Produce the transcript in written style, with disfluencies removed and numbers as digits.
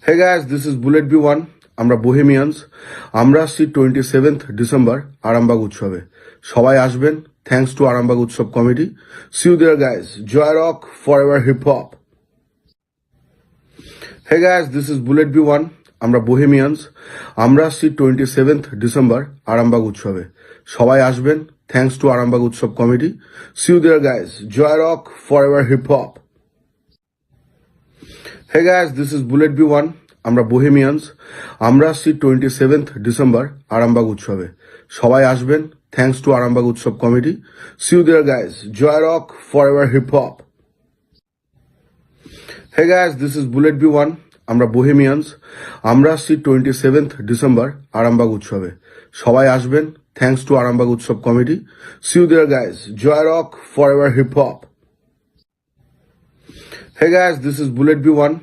Hey guys, this is Bullet B1. আমরা বোহেমিয়ানস। আমরা আসছি 27th ডিসেম্বর আরামবাগ উৎসবে। সবাই আসবেন। থ্যাঙ্কস টু আরামবাগ উৎসব committee. See you there guys. জয় rock forever hip hop. Hey guys, this is bullet B1. আমরা বোহেমিয়ানস। আমরা আসছি 27th ডিসেম্বর আরামবাগ উৎসবে। সবাই আসবেন। থ্যাঙ্কস টু আরামবাগ উৎসব committee. See you there guys. জয় rock forever hip hop. Hey guys, this is bullet B1. আমরা বোহেমিয়ানস। আমরা আসছি 27th ডিসেম্বর আরামবাগ উৎসবে। সবাই আসবেন। থ্যাঙ্কস টু আরামবাগ উৎসব committee. See you there guys. জয় rock forever hip hop. Hey guys, this is bullet B1. আমরা বোহেমিয়ানস। আমরা আসছি 27th ডিসেম্বর আরামবাগ উৎসবে। সবাই আসবেন। থ্যাঙ্কস টু আরামবাগ উৎসব committee. See you there guys. জয় rock forever hip hop. Hey guys, this is bullet B1.